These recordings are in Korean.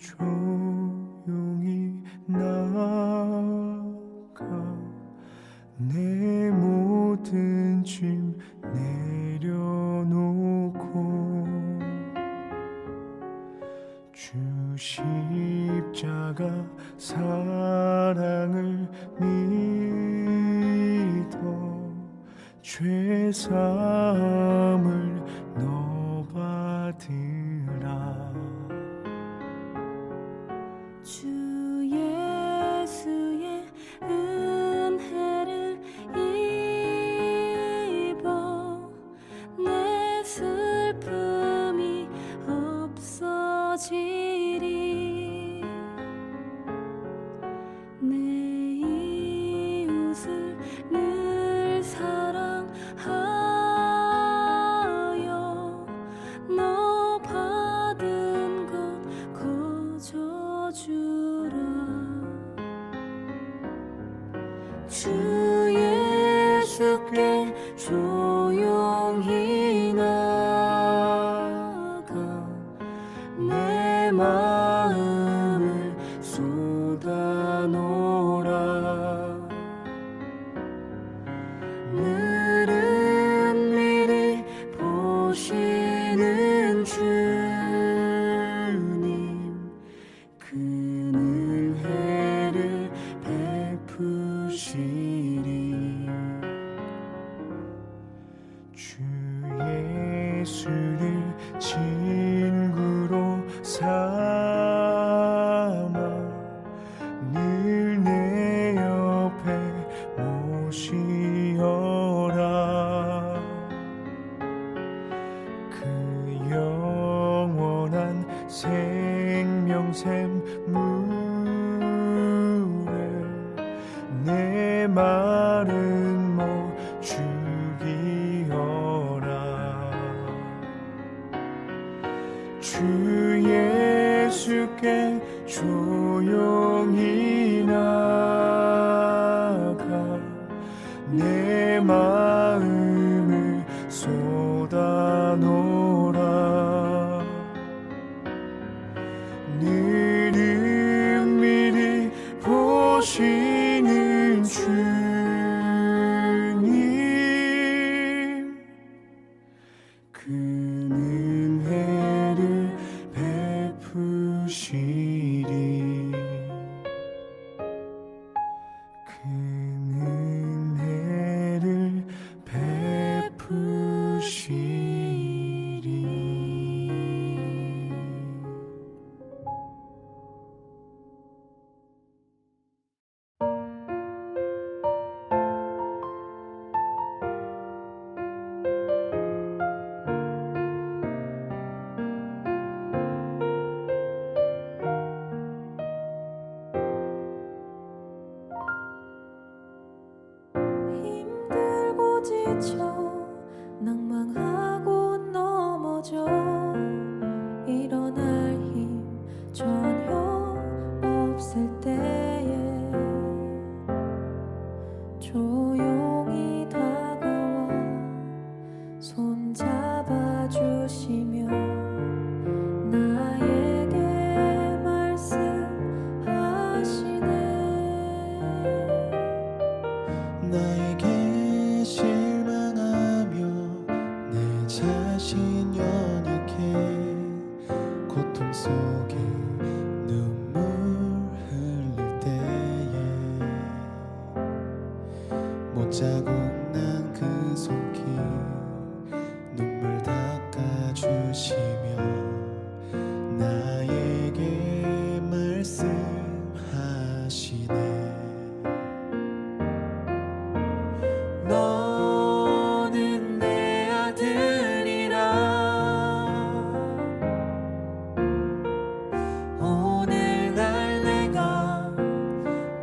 조용히 나가 내 모든 짐 내려놓고 주 십자가 사랑을 믿어 죄사함을 너 받으라. 주 예수의 은혜를 입어 내 슬픔이 없어지리. 내 이웃을 늘 사랑하여 너 받은 것 거저주라. 주 예수께 조용히 나가 내 마음을 쏟아놓으라. 늘은 미리 보시는 주님 그 은혜를 베푸시리. 주 예수를 친구로 삼아 늘 내 옆에 모시어라. 그 영원한 생명샘 물에 내 마른 목 죽이어라. 주 예수께 조용히 나가 내 마음을 쏟아놓으라. 늘은 미리 보시는 주님 그 은혜를 베푸시리. 그 은혜를 베푸시리. 힘들고 지쳐 낭망하고 넘어져 일어날 힘 전혀 없을 때에 조용히 다가와 손 잡아주시며 나에게 말씀하시네. 나에게 실망하며 내 자신 연약해 고통 속에 눈물 흘릴 때에 못자국 난 그 손길 눈물 닦아주시며 나에게 말씀하시네. 너는 내 아들이라. 오늘날 내가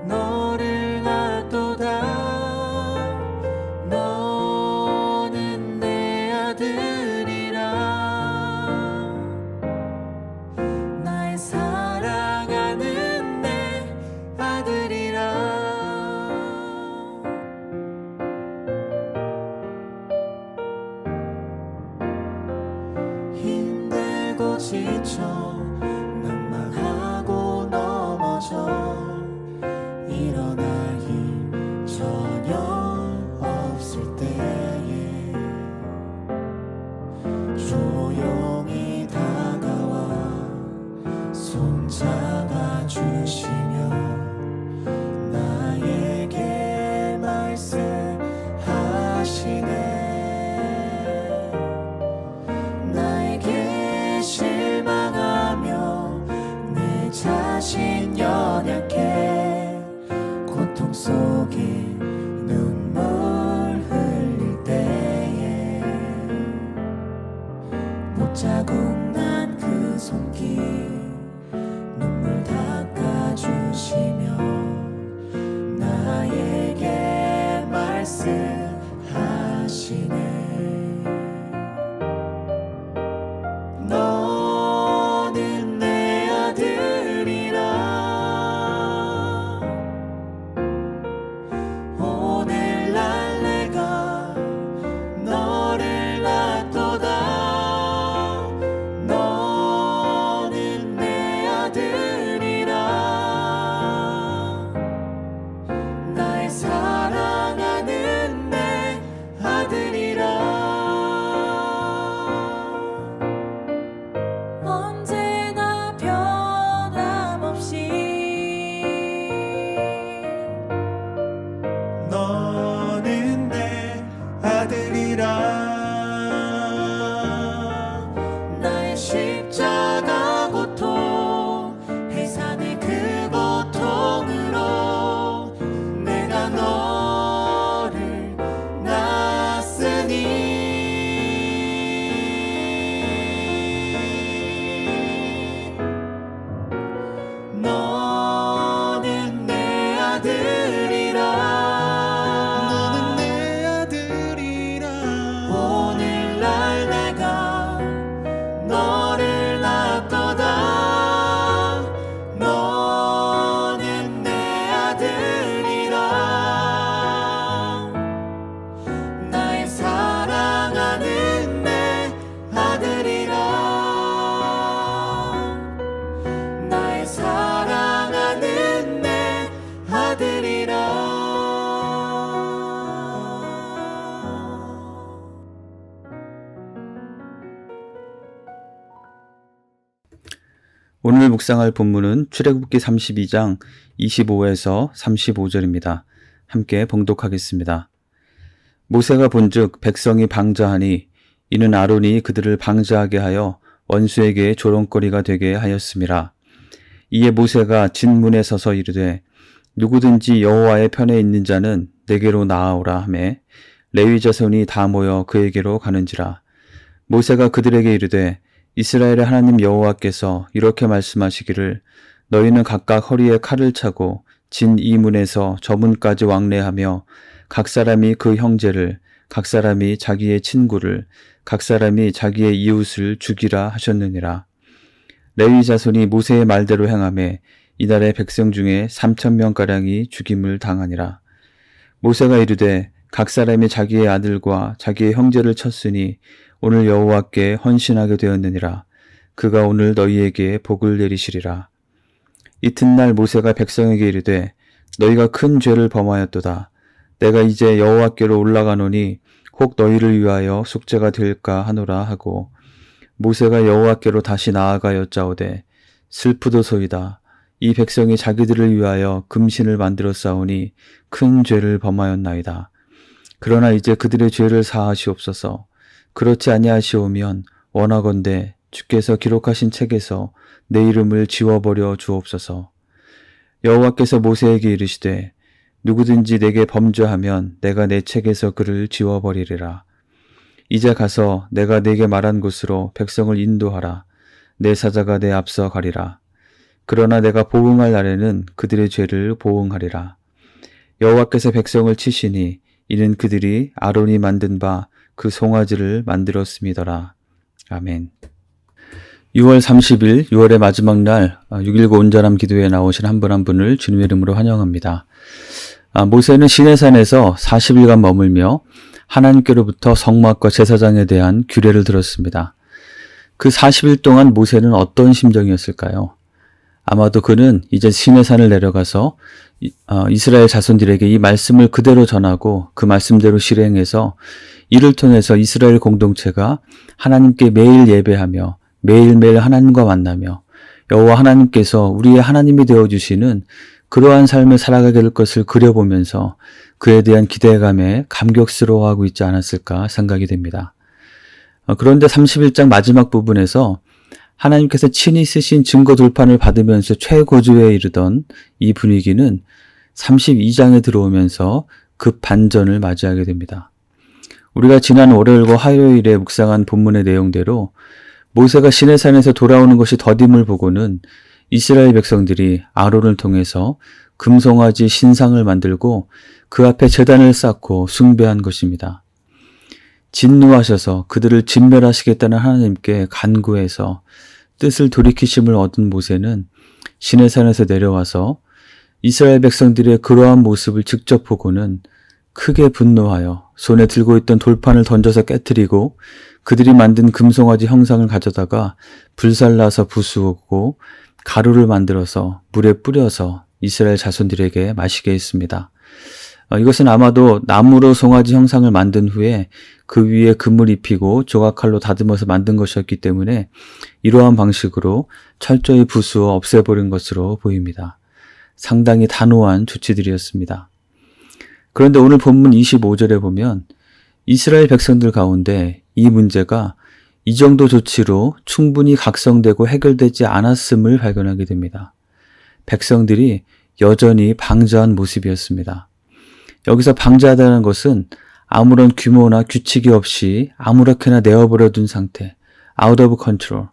너를 낳도다. 오늘 묵상할 본문은 출애굽기 32장 25에서 35절입니다. 함께 봉독하겠습니다. 모세가 본즉 백성이 방자하니 이는 아론이 그들을 방자하게 하여 원수에게 조롱거리가 되게 하였음이라. 이에 모세가 진문에 서서 이르되 누구든지 여호와의 편에 있는 자는 내게로 나아오라 하매 레위 자손이 다 모여 그에게로 가는지라. 모세가 그들에게 이르되 이스라엘의 하나님 여호와께서 이렇게 말씀하시기를 너희는 각각 허리에 칼을 차고 진 이 문에서 저 문까지 왕래하며 각 사람이 그 형제를 각 사람이 자기의 친구를 각 사람이 자기의 이웃을 죽이라 하셨느니라. 레위 자손이 모세의 말대로 행하매 이날의 백성 중에 3,000명가량이 죽임을 당하니라. 모세가 이르되 각 사람이 자기의 아들과 자기의 형제를 쳤으니 오늘 여호와께 헌신하게 되었느니라. 그가 오늘 너희에게 복을 내리시리라. 이튿날 모세가 백성에게 이르되 너희가 큰 죄를 범하였도다. 내가 이제 여호와께로 올라가노니 혹 너희를 위하여 속죄가 될까 하노라 하고 모세가 여호와께로 다시 나아가 여짜오되 슬프도소이다. 이 백성이 자기들을 위하여 금신을 만들어 싸우니 큰 죄를 범하였나이다. 그러나 이제 그들의 죄를 사하시옵소서. 그렇지 아니하시오면 원하건대 주께서 기록하신 책에서 내 이름을 지워버려 주옵소서. 여호와께서 모세에게 이르시되 누구든지 내게 범죄하면 내가 내 책에서 그를 지워버리리라. 이제 가서 내가 네게 말한 곳으로 백성을 인도하라. 내 사자가 내 앞서 가리라. 그러나 내가 보응할 날에는 그들의 죄를 보응하리라. 여호와께서 백성을 치시니 이는 그들이 아론이 만든 바 그 송아지를 만들었음이더라. 아멘. 6월 30일 6월의 마지막 날 6.19 온전함 기도에 나오신 한 분 한 분을 주님의 이름으로 환영합니다. 모세는 시내산에서 40일간 머물며 하나님께로부터 성막과 제사장에 대한 규례를 들었습니다. 그 40일 동안 모세는 어떤 심정이었을까요? 아마도 그는 이제 시내산을 내려가서 이스라엘 자손들에게 이 말씀을 그대로 전하고 그 말씀대로 실행해서 이를 통해서 이스라엘 공동체가 하나님께 매일 예배하며 매일매일 하나님과 만나며 여호와 하나님께서 우리의 하나님이 되어주시는 그러한 삶을 살아가게 될 것을 그려보면서 그에 대한 기대감에 감격스러워하고 있지 않았을까 생각이 됩니다. 그런데 31장 마지막 부분에서 하나님께서 친히 쓰신 증거 돌판을 받으면서 최고조에 이르던 이 분위기는 32장에 들어오면서 급 반전을 맞이하게 됩니다. 우리가 지난 월요일과 화요일에 묵상한 본문의 내용대로 모세가 시내산에서 돌아오는 것이 더딤을 보고는 이스라엘 백성들이 아론을 통해서 금송아지 신상을 만들고 그 앞에 제단을 쌓고 숭배한 것입니다. 진노하셔서 그들을 진멸하시겠다는 하나님께 간구해서 뜻을 돌이키심을 얻은 모세는 시내산에서 내려와서 이스라엘 백성들의 그러한 모습을 직접 보고는 크게 분노하여 손에 들고 있던 돌판을 던져서 깨뜨리고 그들이 만든 금송아지 형상을 가져다가 불살라서 부수고 가루를 만들어서 물에 뿌려서 이스라엘 자손들에게 마시게 했습니다. 이것은 아마도 나무로 송아지 형상을 만든 후에 그 위에 금을 입히고 조각칼로 다듬어서 만든 것이었기 때문에 이러한 방식으로 철저히 부수어 없애버린 것으로 보입니다. 상당히 단호한 조치들이었습니다. 그런데 오늘 본문 25절에 보면 이스라엘 백성들 가운데 이 문제가 이 정도 조치로 충분히 각성되고 해결되지 않았음을 발견하게 됩니다. 백성들이 여전히 방자한 모습이었습니다. 여기서 방자하다는 것은 아무런 규모나 규칙이 없이 아무렇게나 내어버려둔 상태, out of control,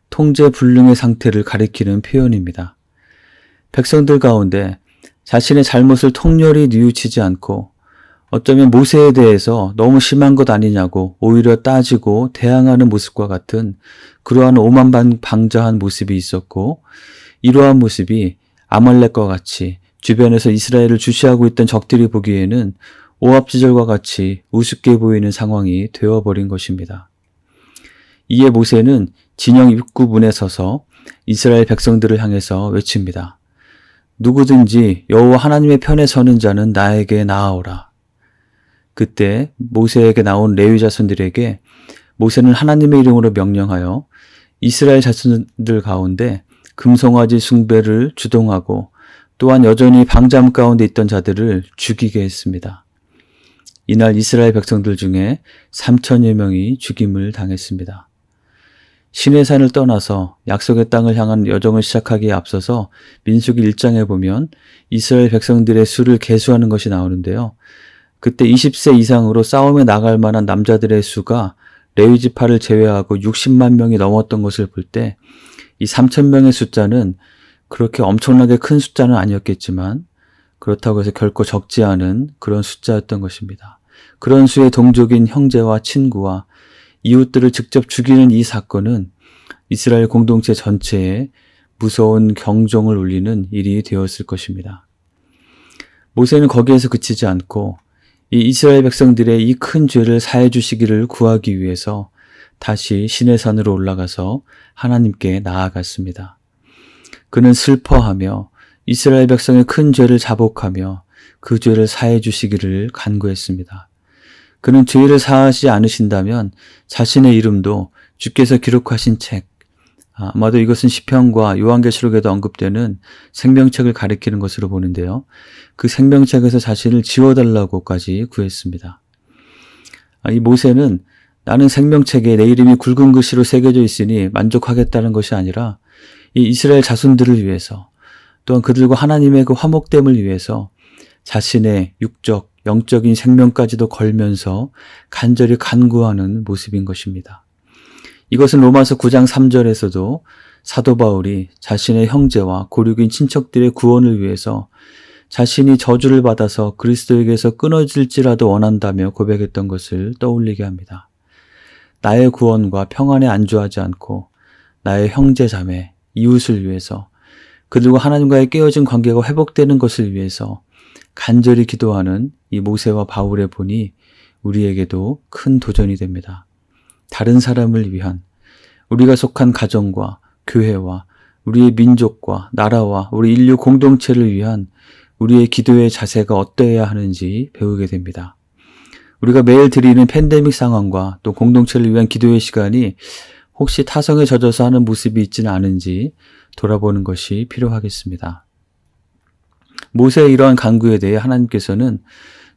통제 불능의 상태를 가리키는 표현입니다. 백성들 가운데 자신의 잘못을 통렬히 뉘우치지 않고 어쩌면 모세에 대해서 너무 심한 것 아니냐고 오히려 따지고 대항하는 모습과 같은 그러한 오만방자한 모습이 있었고 이러한 모습이 아말렉과 같이 주변에서 이스라엘을 주시하고 있던 적들이 보기에는 오합지졸과 같이 우습게 보이는 상황이 되어버린 것입니다. 이에 모세는 진영 입구문에 서서 이스라엘 백성들을 향해서 외칩니다. 누구든지 여호와 하나님의 편에 서는 자는 나에게 나아오라. 그때 모세에게 나온 레위 자손들에게 모세는 하나님의 이름으로 명령하여 이스라엘 자손들 가운데 금송아지 숭배를 주동하고 또한 여전히 방잠 가운데 있던 자들을 죽이게 했습니다. 이날 이스라엘 백성들 중에 3천여 명이 죽임을 당했습니다. 시내산을 떠나서 약속의 땅을 향한 여정을 시작하기에 앞서서 민수기 1장에 보면 이스라엘 백성들의 수를 계수하는 것이 나오는데요. 그때 20세 이상으로 싸움에 나갈 만한 남자들의 수가 레위 지파를 제외하고 60만 명이 넘었던 것을 볼 때 이 3,000명의 숫자는 그렇게 엄청나게 큰 숫자는 아니었겠지만 그렇다고 해서 결코 적지 않은 그런 숫자였던 것입니다. 그런 수의 동족인 형제와 친구와 이웃들을 직접 죽이는 이 사건은 이스라엘 공동체 전체에 무서운 경종을 울리는 일이 되었을 것입니다. 모세는 거기에서 그치지 않고 이 이스라엘 백성들의 이 큰 죄를 사해 주시기를 구하기 위해서 다시 시내산으로 올라가서 하나님께 나아갔습니다. 그는 슬퍼하며 이스라엘 백성의 큰 죄를 자복하며 그 죄를 사해 주시기를 간구했습니다. 그는 죄를 사하지 않으신다면 자신의 이름도 주께서 기록하신 책, 아마도 이것은 시편과 요한계시록에도 언급되는 생명책을 가리키는 것으로 보는데요. 그 생명책에서 자신을 지워달라고까지 구했습니다. 이 모세는 나는 생명책에 내 이름이 굵은 글씨로 새겨져 있으니 만족하겠다는 것이 아니라 이 이스라엘 자손들을 위해서 또한 그들과 하나님의 그 화목됨을 위해서 자신의 육적, 영적인 생명까지도 걸면서 간절히 간구하는 모습인 것입니다. 이것은 로마서 9장 3절에서도 사도 바울이 자신의 형제와 고륙인 친척들의 구원을 위해서 자신이 저주를 받아서 그리스도에게서 끊어질지라도 원한다며 고백했던 것을 떠올리게 합니다. 나의 구원과 평안에 안주하지 않고 나의 형제 자매, 이웃을 위해서 그들과 하나님과의 깨어진 관계가 회복되는 것을 위해서 간절히 기도하는 이 모세와 바울의 본이 우리에게도 큰 도전이 됩니다. 다른 사람을 위한 우리가 속한 가정과 교회와 우리의 민족과 나라와 우리 인류 공동체를 위한 우리의 기도의 자세가 어떠해야 하는지 배우게 됩니다. 우리가 매일 드리는 팬데믹 상황과 또 공동체를 위한 기도의 시간이 혹시 타성에 젖어서 하는 모습이 있지는 않은지 돌아보는 것이 필요하겠습니다. 모세의 이러한 간구에 대해 하나님께서는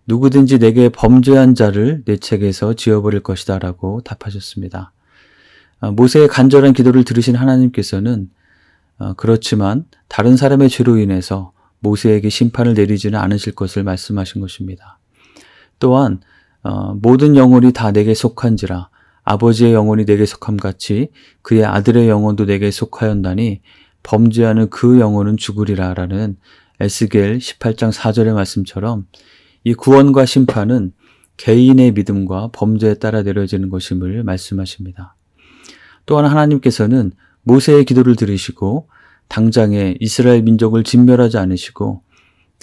누구든지 내게 범죄한 자를 내 책에서 지워버릴 것이다 라고 답하셨습니다. 모세의 간절한 기도를 들으신 하나님께서는 그렇지만 다른 사람의 죄로 인해서 모세에게 심판을 내리지는 않으실 것을 말씀하신 것입니다. 또한 모든 영혼이 다 내게 속한지라 아버지의 영혼이 내게 속함같이 그의 아들의 영혼도 내게 속하였나니 범죄하는 그 영혼은 죽으리라 라는 에스겔 18장 4절의 말씀처럼 이 구원과 심판은 개인의 믿음과 범죄에 따라 내려지는 것임을 말씀하십니다. 또한 하나님께서는 모세의 기도를 들으시고 당장에 이스라엘 민족을 진멸하지 않으시고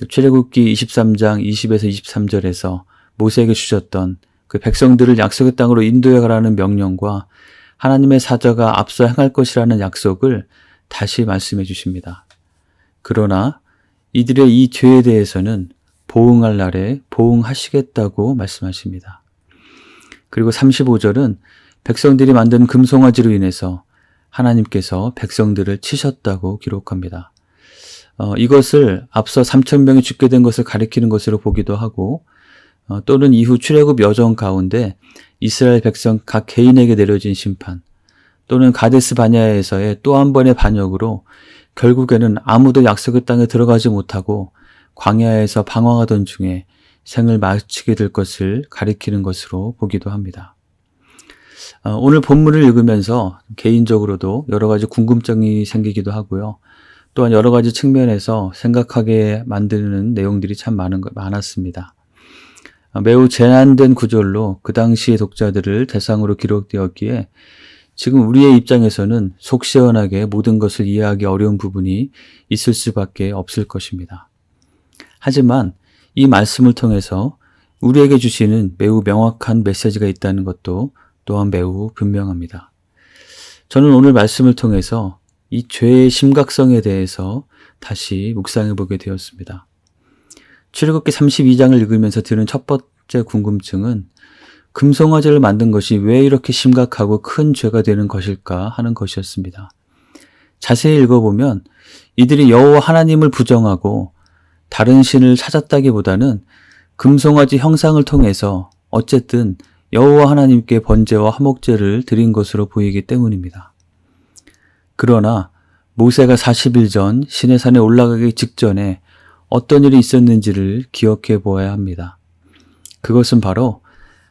출애굽기 23장 20에서 23절에서 모세에게 주셨던 그 백성들을 약속의 땅으로 인도해 가라는 명령과 하나님의 사자가 앞서 행할 것이라는 약속을 다시 말씀해 주십니다. 그러나 이들의 이 죄에 대해서는 보응할 날에 보응하시겠다고 말씀하십니다. 그리고 35절은 백성들이 만든 금송아지로 인해서 하나님께서 백성들을 치셨다고 기록합니다. 이것을 앞서 3,000명이 죽게 된 것을 가리키는 것으로 보기도 하고 또는 이후 출애굽 여정 가운데 이스라엘 백성 각 개인에게 내려진 심판 또는 가데스 바냐에서의 또 한 번의 반역으로 결국에는 아무도 약속의 땅에 들어가지 못하고 광야에서 방황하던 중에 생을 마치게 될 것을 가리키는 것으로 보기도 합니다. 오늘 본문을 읽으면서 개인적으로도 여러 가지 궁금증이 생기기도 하고요. 또한 여러 가지 측면에서 생각하게 만드는 내용들이 참 많았습니다. 매우 제한된 구절로 그 당시의 독자들을 대상으로 기록되었기에 지금 우리의 입장에서는 속 시원하게 모든 것을 이해하기 어려운 부분이 있을 수밖에 없을 것입니다. 하지만 이 말씀을 통해서 우리에게 주시는 매우 명확한 메시지가 있다는 것도 또한 매우 분명합니다. 저는 오늘 말씀을 통해서 이 죄의 심각성에 대해서 다시 묵상해 보게 되었습니다. 출애굽기 32장을 읽으면서 드는 첫 번째 궁금증은 금송아지를 만든 것이 왜 이렇게 심각하고 큰 죄가 되는 것일까 하는 것이었습니다. 자세히 읽어보면 이들이 여호와 하나님을 부정하고 다른 신을 찾았다기보다는 금송아지 형상을 통해서 어쨌든 여호와 하나님께 번제와 화목제를 드린 것으로 보이기 때문입니다. 그러나 모세가 40일 전 시내산에 올라가기 직전에 어떤 일이 있었는지를 기억해 보아야 합니다. 그것은 바로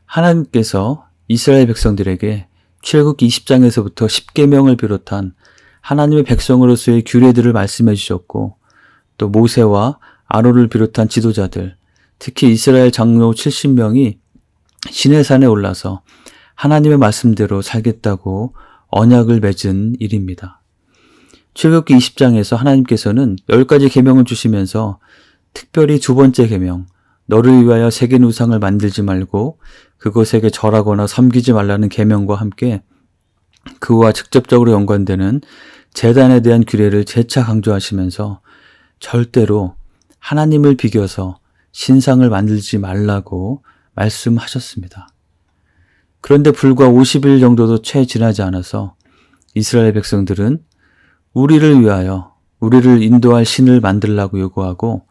하나님께서 이스라엘 백성들에게 출애굽기 20장에서부터 10계명을 비롯한 하나님의 백성으로서의 규례들을 말씀해 주셨고, 또 모세와 아론을 비롯한 지도자들, 특히 이스라엘 장로 70명이 시내산에 올라서 하나님의 말씀대로 살겠다고 언약을 맺은 일입니다. 출애굽기 20장에서 하나님께서는 10가지 계명을 주시면서 특별히 두 번째 계명, 너를 위하여 새긴 우상을 만들지 말고 그것에게 절하거나 섬기지 말라는 계명과 함께 그와 직접적으로 연관되는 제단에 대한 규례를 재차 강조하시면서 절대로 하나님을 비겨서 신상을 만들지 말라고 말씀하셨습니다. 그런데 불과 50일 정도도 채 지나지 않아서 이스라엘 백성들은 우리를 위하여 우리를 인도할 신을 만들라고 요구하고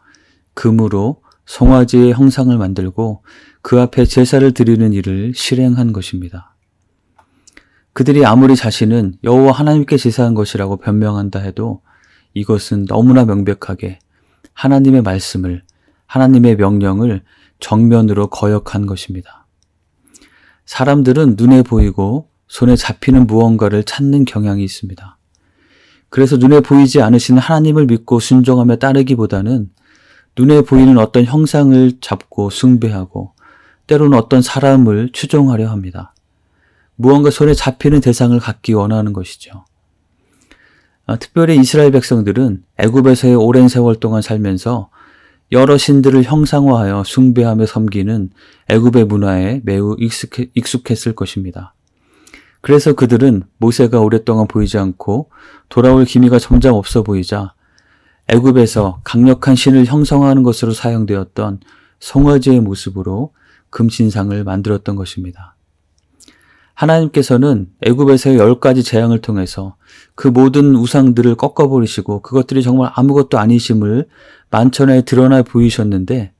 금으로 송아지의 형상을 만들고 그 앞에 제사를 드리는 일을 실행한 것입니다. 그들이 아무리 자신은 여호와 하나님께 제사한 것이라고 변명한다 해도 이것은 너무나 명백하게 하나님의 말씀을, 하나님의 명령을 정면으로 거역한 것입니다. 사람들은 눈에 보이고 손에 잡히는 무언가를 찾는 경향이 있습니다. 그래서 눈에 보이지 않으신 하나님을 믿고 순종하며 따르기보다는 눈에 보이는 어떤 형상을 잡고 숭배하고 때로는 어떤 사람을 추종하려 합니다. 무언가 손에 잡히는 대상을 갖기 원하는 것이죠. 특별히 이스라엘 백성들은 애굽에서의 오랜 세월 동안 살면서 여러 신들을 형상화하여 숭배하며 섬기는 애굽의 문화에 매우 익숙했을 것입니다. 그래서 그들은 모세가 오랫동안 보이지 않고 돌아올 기미가 점점 없어 보이자 애굽에서 강력한 신을 형성하는 것으로 사용되었던 송아지의 모습으로 금신상을 만들었던 것입니다. 하나님께서는 애굽에서의 10가지 재앙을 통해서 그 모든 우상들을 꺾어버리시고 그것들이 정말 아무것도 아니심을 만천하에 드러나 보이셨는데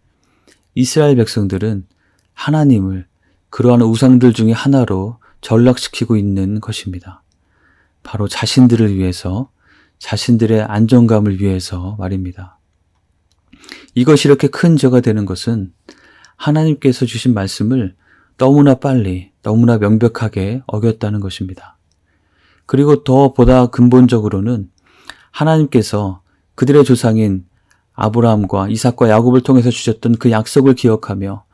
이스라엘 백성들은 하나님을 그러한 우상들 중에 하나로 전락시키고 있는 것입니다. 바로 자신들을 위해서, 자신들의 안정감을 위해서 말입니다. 이것이 이렇게 큰 죄가 되는 것은 하나님께서 주신 말씀을 너무나 빨리, 너무나 명백하게 어겼다는 것입니다. 그리고 더 보다 근본적으로는 하나님께서 그들의 조상인 아브라함과 이삭과 야곱을 통해서 주셨던 그 약속을 기억하며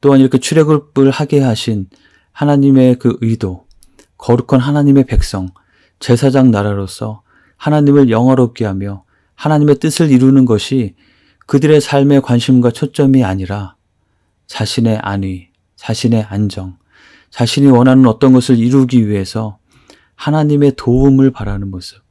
또한 이렇게 출애굽을 하게 하신 하나님의 그 의도, 거룩한 하나님의 백성, 제사장 나라로서 하나님을 영화롭게 하며 하나님의 뜻을 이루는 것이 그들의 삶의 관심과 초점이 아니라 자신의 안위, 자신의 안정, 자신이 원하는 어떤 것을 이루기 위해서 하나님의 도움을 바라는 모습.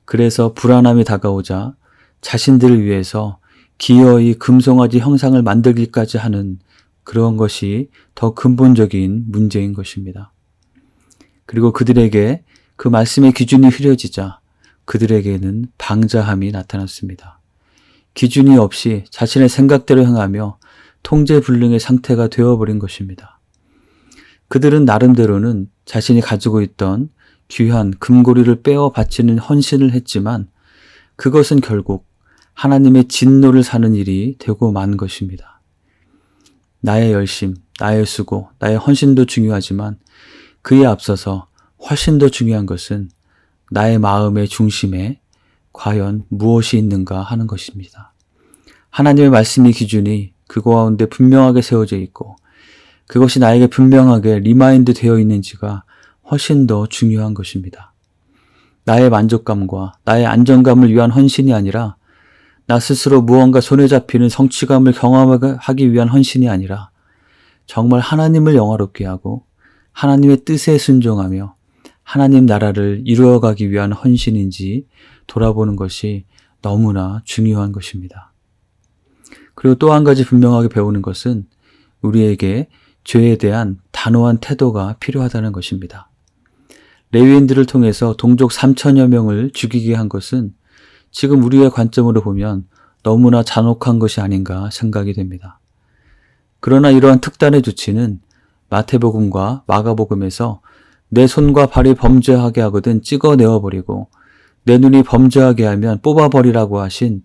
그래서 불안함이 다가오자 자신들을 위해서 기어이 금송아지 형상을 만들기까지 하는 그런 것이 더 근본적인 문제인 것입니다. 그리고 그들에게 그 말씀의 기준이 흐려지자 그들에게는 방자함이 나타났습니다. 기준이 없이 자신의 생각대로 행하며 통제불능의 상태가 되어버린 것입니다. 그들은 나름대로는 자신이 가지고 있던 귀한 금고리를 빼어 바치는 헌신을 했지만 그것은 결국 하나님의 진노를 사는 일이 되고 만 것입니다. 나의 열심, 나의 수고, 나의 헌신도 중요하지만 그에 앞서서 훨씬 더 중요한 것은 나의 마음의 중심에 과연 무엇이 있는가 하는 것입니다. 하나님의 말씀의 기준이 그 가운데 분명하게 세워져 있고 그것이 나에게 분명하게 리마인드 되어 있는지가 훨씬 더 중요한 것입니다. 나의 만족감과 나의 안정감을 위한 헌신이 아니라 나 스스로 무언가 손에 잡히는 성취감을 경험하기 위한 헌신이 아니라 정말 하나님을 영화롭게 하고 하나님의 뜻에 순종하며 하나님 나라를 이루어가기 위한 헌신인지 돌아보는 것이 너무나 중요한 것입니다. 그리고 또 한 가지 분명하게 배우는 것은 우리에게 죄에 대한 단호한 태도가 필요하다는 것입니다. 레위인들을 통해서 동족 3천여 명을 죽이게 한 것은 지금 우리의 관점으로 보면 너무나 잔혹한 것이 아닌가 생각이 됩니다. 그러나 이러한 특단의 조치는 마태복음과 마가복음에서 내 손과 발이 범죄하게 하거든 찍어내어버리고 내 눈이 범죄하게 하면 뽑아버리라고 하신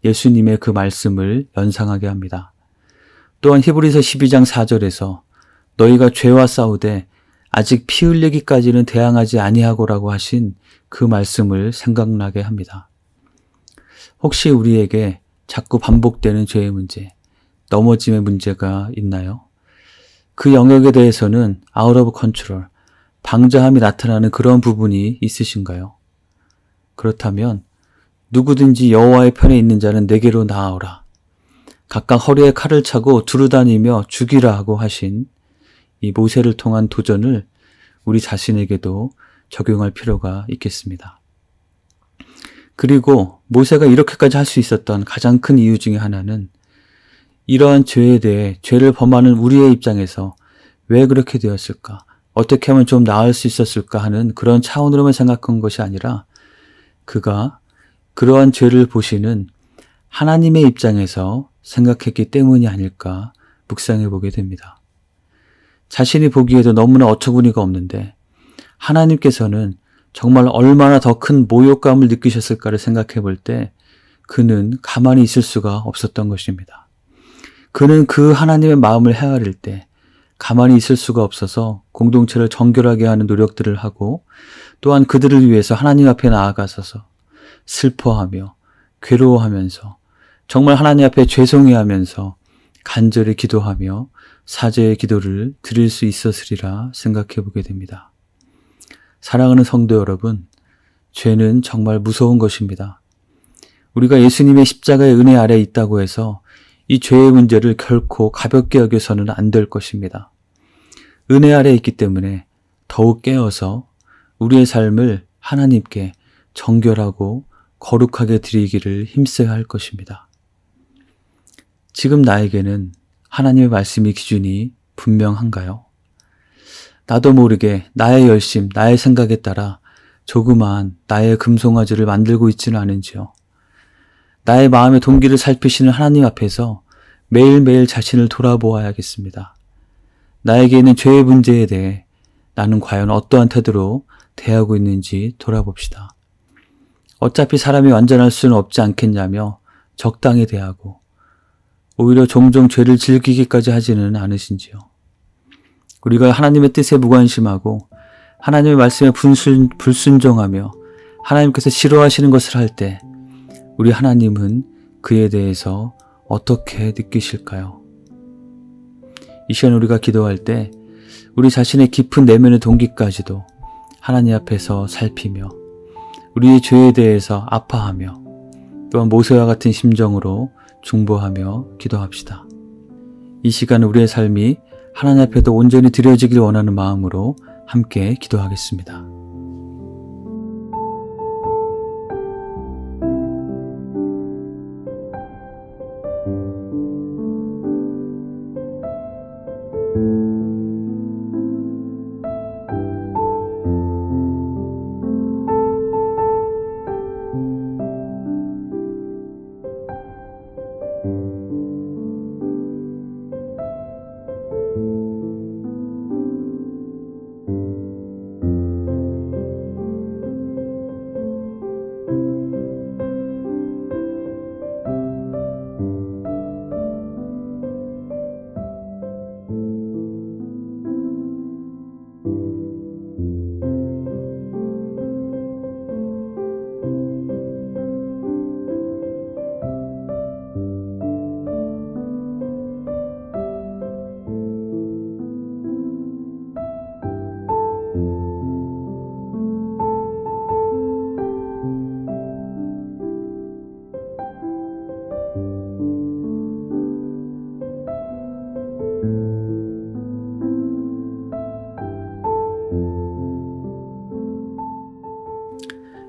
예수님의 그 말씀을 연상하게 합니다. 또한 히브리서 12장 4절에서 너희가 죄와 싸우되 아직 피 흘리기까지는 대항하지 아니하고라고 하신 그 말씀을 생각나게 합니다. 혹시 우리에게 자꾸 반복되는 죄의 문제, 넘어짐의 문제가 있나요? 그 영역에 대해서는 out of control, 방자함이 나타나는 그런 부분이 있으신가요? 그렇다면 누구든지 여호와의 편에 있는 자는 내게로 나아오라. 각각 허리에 칼을 차고 두루다니며 죽이라 하고 하신 이 모세를 통한 도전을 우리 자신에게도 적용할 필요가 있겠습니다. 그리고 모세가 이렇게까지 할 수 있었던 가장 큰 이유 중에 하나는 이러한 죄에 대해 죄를 범하는 우리의 입장에서 왜 그렇게 되었을까? 어떻게 하면 좀 나을 수 있었을까 하는 그런 차원으로만 생각한 것이 아니라 그가 그러한 죄를 보시는 하나님의 입장에서 생각했기 때문이 아닐까 묵상해 보게 됩니다. 자신이 보기에도 너무나 어처구니가 없는데 하나님께서는 정말 얼마나 더 큰 모욕감을 느끼셨을까를 생각해 볼 때 그는 가만히 있을 수가 없었던 것입니다. 그는 그 하나님의 마음을 헤아릴 때 가만히 있을 수가 없어서 공동체를 정결하게 하는 노력들을 하고 또한 그들을 위해서 하나님 앞에 나아가서서 슬퍼하며 괴로워하면서 정말 하나님 앞에 죄송해하면서 간절히 기도하며 사죄의 기도를 드릴 수 있었으리라 생각해 보게 됩니다. 사랑하는 성도 여러분, 죄는 정말 무서운 것입니다. 우리가 예수님의 십자가의 은혜 아래에 있다고 해서 이 죄의 문제를 결코 가볍게 여겨서는 안 될 것입니다. 은혜 아래에 있기 때문에 더욱 깨어서 우리의 삶을 하나님께 정결하고 거룩하게 드리기를 힘써야 할 것입니다. 지금 나에게는 하나님의 말씀의 기준이 분명한가요? 나도 모르게 나의 열심, 나의 생각에 따라 조그마한 나의 금송아지를 만들고 있지는 않은지요. 나의 마음의 동기를 살피시는 하나님 앞에서 매일매일 자신을 돌아보아야겠습니다. 나에게 있는 죄의 문제에 대해 나는 과연 어떠한 태도로 대하고 있는지 돌아봅시다. 어차피 사람이 완전할 수는 없지 않겠냐며 적당히 대하고 오히려 종종 죄를 즐기기까지 하지는 않으신지요. 우리가 하나님의 뜻에 무관심하고 하나님의 말씀에 불순종하며 하나님께서 싫어하시는 것을 할 때 우리 하나님은 그에 대해서 어떻게 느끼실까요? 이 시간 우리가 기도할 때 우리 자신의 깊은 내면의 동기까지도 하나님 앞에서 살피며 우리의 죄에 대해서 아파하며 또한 모세와 같은 심정으로 중보하며 기도합시다. 이 시간 우리의 삶이 하나님 앞에도 온전히 드려지길 원하는 마음으로 함께 기도하겠습니다.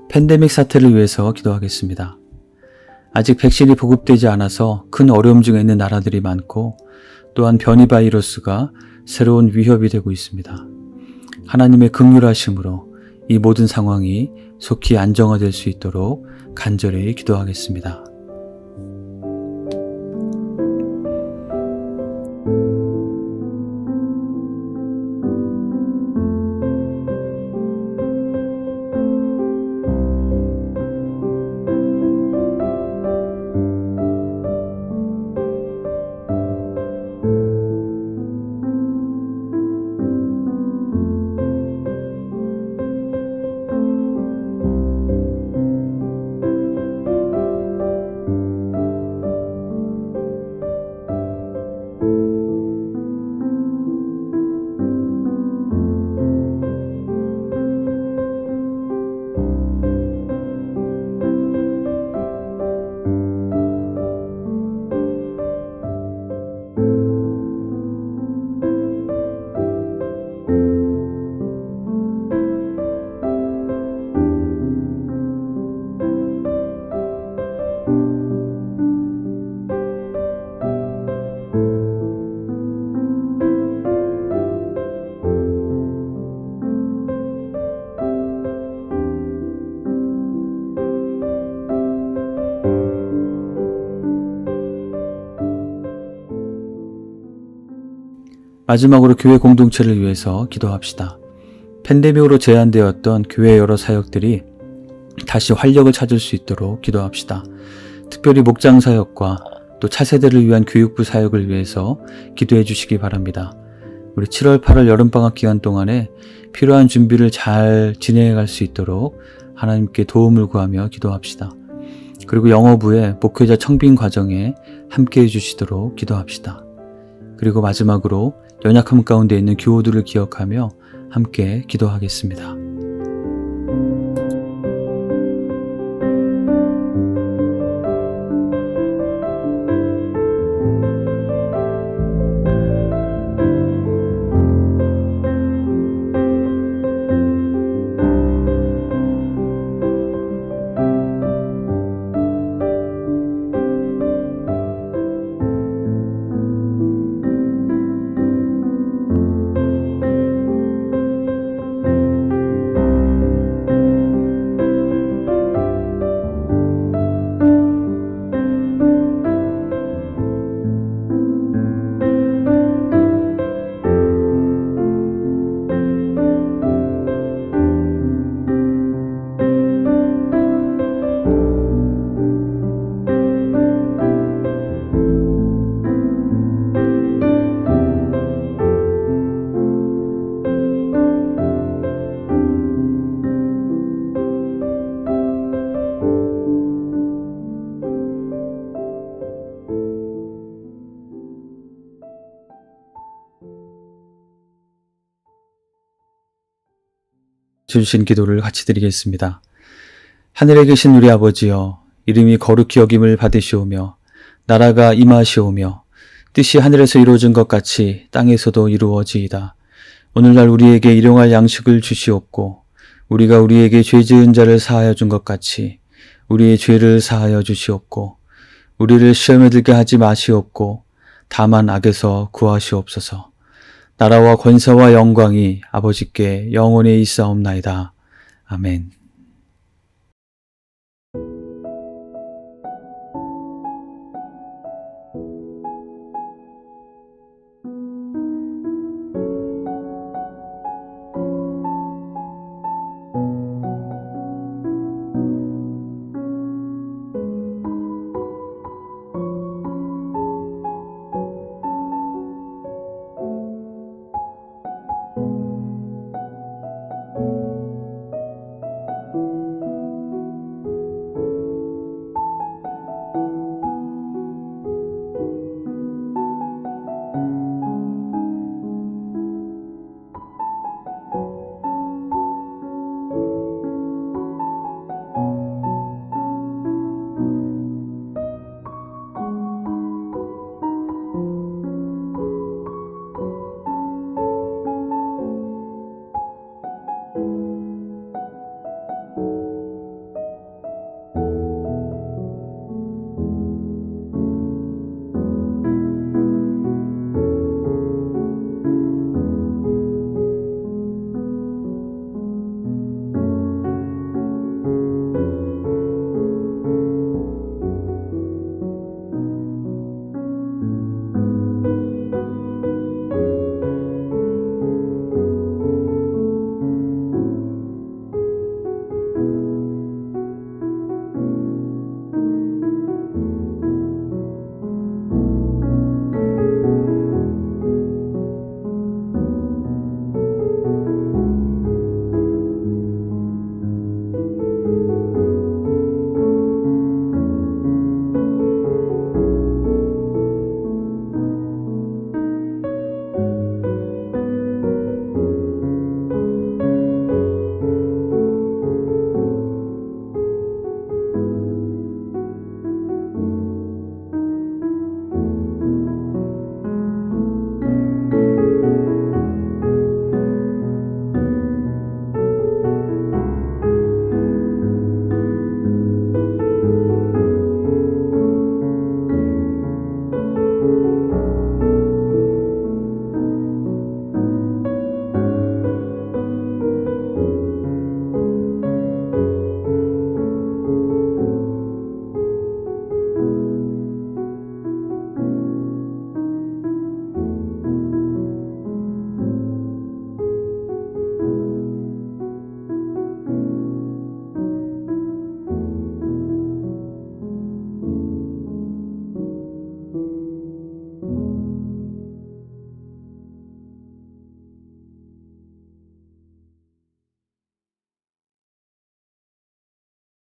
팬데믹 사태를 위해서 기도하겠습니다. 아직 백신이 보급되지 않아서 큰 어려움 중에 있는 나라들이 많고 또한 변이 바이러스가 새로운 위협이 되고 있습니다. 하나님의 긍휼하심으로 이 모든 상황이 속히 안정화될 수 있도록 간절히 기도하겠습니다. 마지막으로 교회 공동체를 위해서 기도합시다. 팬데믹으로 제한되었던 교회 여러 사역들이 다시 활력을 찾을 수 있도록 기도합시다. 특별히 목장 사역과 또 차세대를 위한 교육부 사역을 위해서 기도해 주시기 바랍니다. 우리 7월 8월 여름방학 기간 동안에 필요한 준비를 잘 진행해 갈 수 있도록 하나님께 도움을 구하며 기도합시다. 그리고 영어부의 목회자 청빙 과정에 함께 해주시도록 기도합시다. 그리고 마지막으로 연약함 가운데 있는 교우들을 기억하며 함께 기도하겠습니다. 주신 기도를 같이 드리겠습니다. 하늘에 계신 우리 아버지여, 이름이 거룩히 여김을 받으시오며 나라가 임하시오며 뜻이 하늘에서 이루어진 것 같이 땅에서도 이루어지이다. 오늘날 우리에게 일용할 양식을 주시옵고 우리가 우리에게 죄 지은 자를 사하여 준 것 같이 우리의 죄를 사하여 주시옵고 우리를 시험에 들게 하지 마시옵고 다만 악에서 구하시옵소서. 나라와 권세와 영광이 아버지께 영원히 있사옵나이다. 아멘.